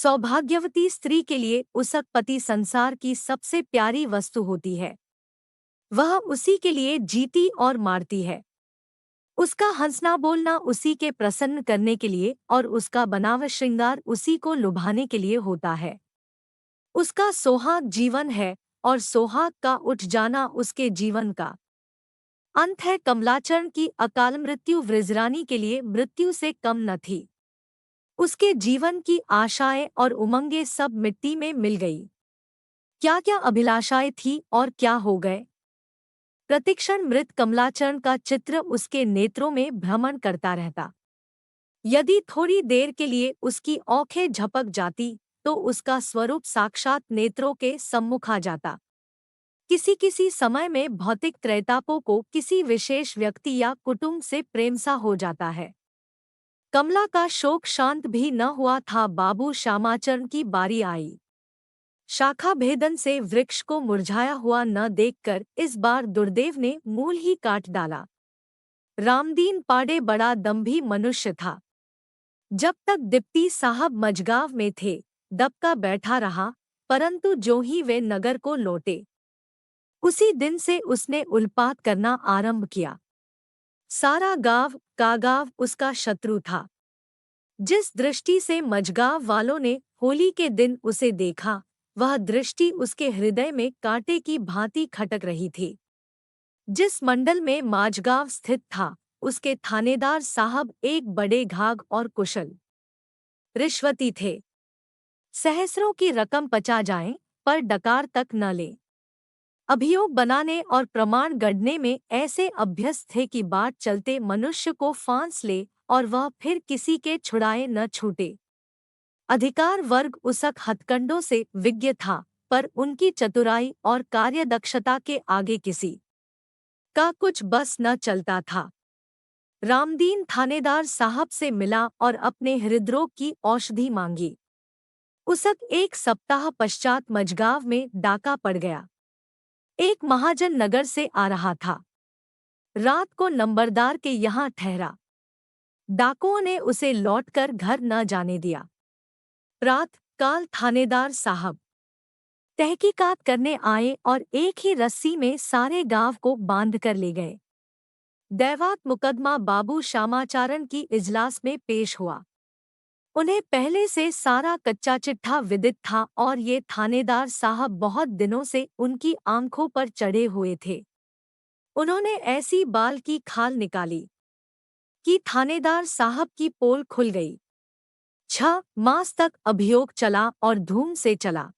सौभाग्यवती स्त्री के लिए उसका पति संसार की सबसे प्यारी वस्तु होती है। वह उसी के लिए जीती और मारती है। उसका हंसना बोलना उसी के प्रसन्न करने के लिए और उसका बनावट श्रृंगार उसी को लुभाने के लिए होता है। उसका सोहाग जीवन है और सोहाग का उठ जाना उसके जीवन का अंत है। कमलाचरण की अकाल मृत्यु वृजरानी के लिए मृत्यु से कम न थी। उसके जीवन की आशाएं और उमंगें सब मिट्टी में मिल गई। क्या क्या अभिलाषाएं थी और क्या हो गए। प्रतिक्षण मृत कमलाचरण का चित्र उसके नेत्रों में भ्रमण करता रहता। यदि थोड़ी देर के लिए उसकी आंखें झपक जाती तो उसका स्वरूप साक्षात नेत्रों के सम्मुख आ जाता। किसी किसी समय में भौतिक त्रैतापों को किसी विशेष व्यक्ति या कुटुंब से प्रेम सा हो जाता है। कमला का शोक शांत भी न हुआ था। बाबू श्यामाचरण की बारी आई। शाखा भेदन से वृक्ष को मुरझाया हुआ न देखकर इस बार दुर्देव ने मूल ही काट डाला। रामदीन पाड़े बड़ा दंभी मनुष्य था। जब तक दीप्ति साहब मझगांव में थे दबका बैठा रहा, परंतु जो ही वे नगर को लौटे उसी दिन से उसने उल्पात करना आरंभ किया। सारा गांव का गांव उसका शत्रु था। जिस दृष्टि से मझगांव वालों ने होली के दिन उसे देखा वह दृष्टि उसके हृदय में कांटे की भांति खटक रही थी। जिस मंडल में माझगांव स्थित था उसके थानेदार साहब एक बड़े घाघ और कुशल रिश्वती थे। सहस्रों की रकम पचा जाए पर डकार तक न ले। अभियोग बनाने और प्रमाण गढ़ने में ऐसे अभ्यस्त थे कि बात चलते मनुष्य को फांस ले और वह फिर किसी के छुड़ाए न छूटे। अधिकार वर्ग उसक हथकंडों से विज्ञ था, पर उनकी चतुराई और कार्यदक्षता के आगे किसी का कुछ बस न चलता था। रामदीन थानेदार साहब से मिला और अपने हृदरोग की औषधि मांगी। उसक एक सप्ताह पश्चात मझगांव में डाका पड़ गया। एक महाजन नगर से आ रहा था। रात को नंबरदार के यहाँ ठहरा। डाकुओं ने उसे लौटकर घर न जाने दिया। प्रात काल थानेदार साहब तहकीकात करने आए और एक ही रस्सी में सारे गांव को बांध कर ले गए। दैवात मुकदमा बाबू श्यामाचरण की इजलास में पेश हुआ। उन्हें पहले से सारा कच्चा चिट्ठा विदित था और ये थानेदार साहब बहुत दिनों से उनकी आंखों पर चढ़े हुए थे। उन्होंने ऐसी बाल की खाल निकाली कि थानेदार साहब की पोल खुल गई। 6 मास तक अभियोग चला और धूम से चला।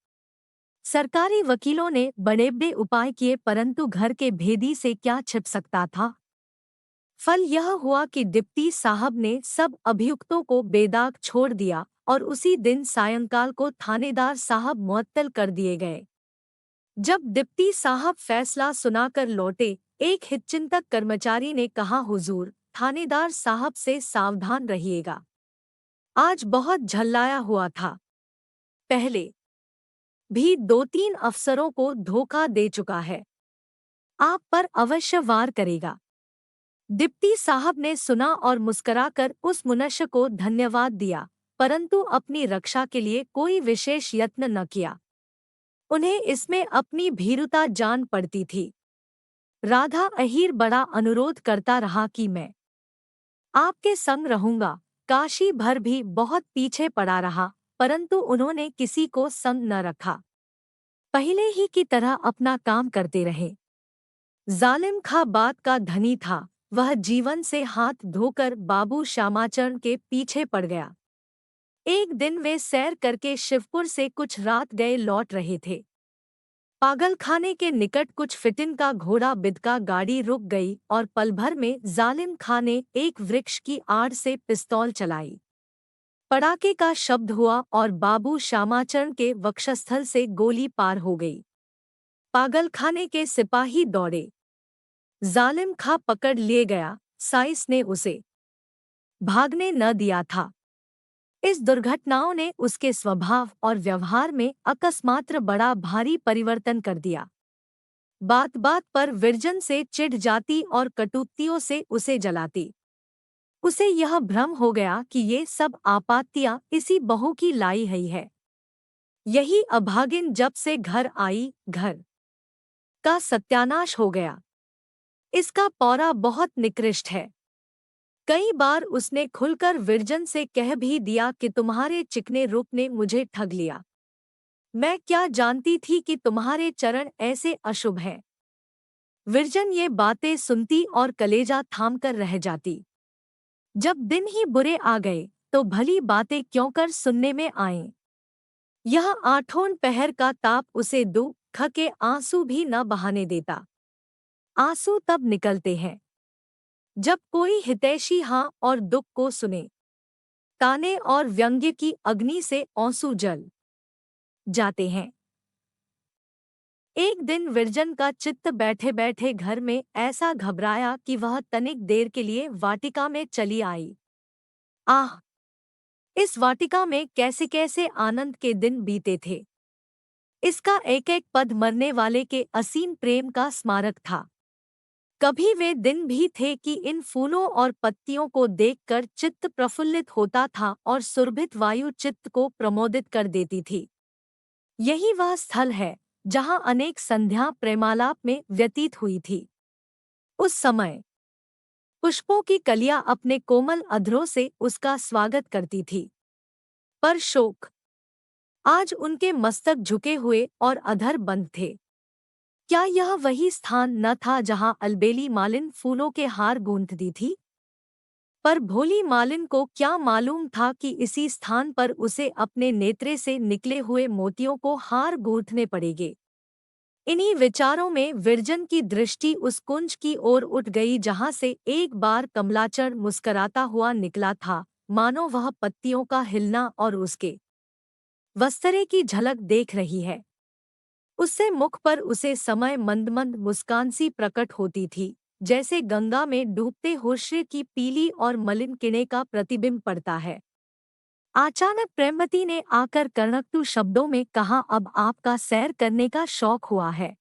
सरकारी वकीलों ने बड़े बड़े उपाय किए, परंतु घर के भेदी से क्या छिप सकता था। फल यह हुआ कि डिप्टी साहब ने सब अभियुक्तों को बेदाग छोड़ दिया और उसी दिन सायंकाल को थानेदार साहब मुअत्तल कर दिए गए। जब डिप्टी साहब फैसला सुनाकर लौटे, एक हितचिंतक कर्मचारी ने कहा, हुजूर, थानेदार साहब से सावधान रहिएगा। आज बहुत झल्लाया हुआ था। पहले भी 2-3 अफसरों को धोखा दे चुका है। आप पर अवश्य वार करेगा। डिप्टी साहब ने सुना और मुस्कराकर उस मनुष्य को धन्यवाद दिया, परंतु अपनी रक्षा के लिए कोई विशेष यत्न न किया। उन्हें इसमें अपनी भीरुता जान पड़ती थी। राधा अहीर बड़ा अनुरोध करता रहा कि मैं आपके संग रहूंगा। काशी भर भी बहुत पीछे पड़ा रहा, परंतु उन्होंने किसी को संग न रखा। पहले ही की तरह अपना काम करते रहे। जालिम खां बात का धनी था। वह जीवन से हाथ धोकर बाबू श्यामाचरण के पीछे पड़ गया। एक दिन वे सैर करके शिवपुर से कुछ रात गए लौट रहे थे। पागलखाने के निकट कुछ फिटिन का घोड़ा बिदका गाड़ी रुक गई और पल भर में जालिम खां ने एक वृक्ष की आड़ से पिस्तौल चलाई। पड़ाके का शब्द हुआ और बाबू श्यामाचरण के वक्षस्थल से गोली पार हो गई। पागलखाने के सिपाही दौड़े। जालिम खां पकड़ लिए गया। साइस ने उसे भागने न दिया था। इस दुर्घटनाओं ने उसके स्वभाव और व्यवहार में अकस्मात्र बड़ा भारी परिवर्तन कर दिया। बात बात पर विरजन से चिढ़ जाती और कटुक्तियों से उसे जलाती। उसे यह भ्रम हो गया कि ये सब आपत्तियां इसी बहू की लाई हुई है। यही अभागिन जब से घर आई, घर का सत्यानाश हो गया। इसका पौरा बहुत निकृष्ट है। कई बार उसने खुलकर विरजन से कह भी दिया कि तुम्हारे चिकने रूप ने मुझे ठग लिया। मैं क्या जानती थी कि तुम्हारे चरण ऐसे अशुभ हैं। विरजन ये बातें सुनती और कलेजा थाम कर रह जाती। जब दिन ही बुरे आ गए तो भली बातें क्यों कर सुनने में आएं। यह आठों पहर का ताप उसे दुख के आंसू भी न बहाने देता। आंसू तब निकलते हैं जब कोई हितैषी हाँ और दुख को सुने। ताने और व्यंग्य की अग्नि से आंसू जल जाते हैं। एक दिन विरजन का चित्त बैठे बैठे घर में ऐसा घबराया कि वह तनिक देर के लिए वाटिका में चली आई। आह! इस वाटिका में कैसे कैसे आनंद के दिन बीते थे। इसका एक एक पद मरने वाले के असीम प्रेम का स्मारक था। कभी वे दिन भी थे कि इन फूलों और पत्तियों को देखकर चित्त प्रफुल्लित होता था और सुरभित वायु चित्त को प्रमोदित कर देती थी। यही वह स्थल है जहाँ अनेक संध्या प्रेमालाप में व्यतीत हुई थी। उस समय पुष्पों की कलियां अपने कोमल अधरों से उसका स्वागत करती थी। पर शोक आज उनके मस्तक झुके हुए और अधर बंद थे। क्या यह वही स्थान न था जहां अलबेली मालिन फूलों के हार गूंथती थी? पर भोली मालिन को क्या मालूम था कि इसी स्थान पर उसे अपने नेत्रे से निकले हुए मोतियों को हार गूंथने पड़ेंगे। इन्हीं विचारों में विरजन की दृष्टि उस कुंज की ओर उठ गई जहां से एक बार कमलाचरण मुस्कराता हुआ निकला था, मानो वह पत्तियों का हिलना और उसके वस्त्रे की झलक देख रही है। उससे मुख पर उसे समय मंद मंद मुस्कान सी प्रकट होती थी, जैसे गंगा में डूबते हुर्ष्य की पीली और मलिन किरणें का प्रतिबिंब पड़ता है। अचानक प्रेमवती ने आकर कर्णकटु शब्दों में कहा, अब आपका सैर करने का शौक हुआ है।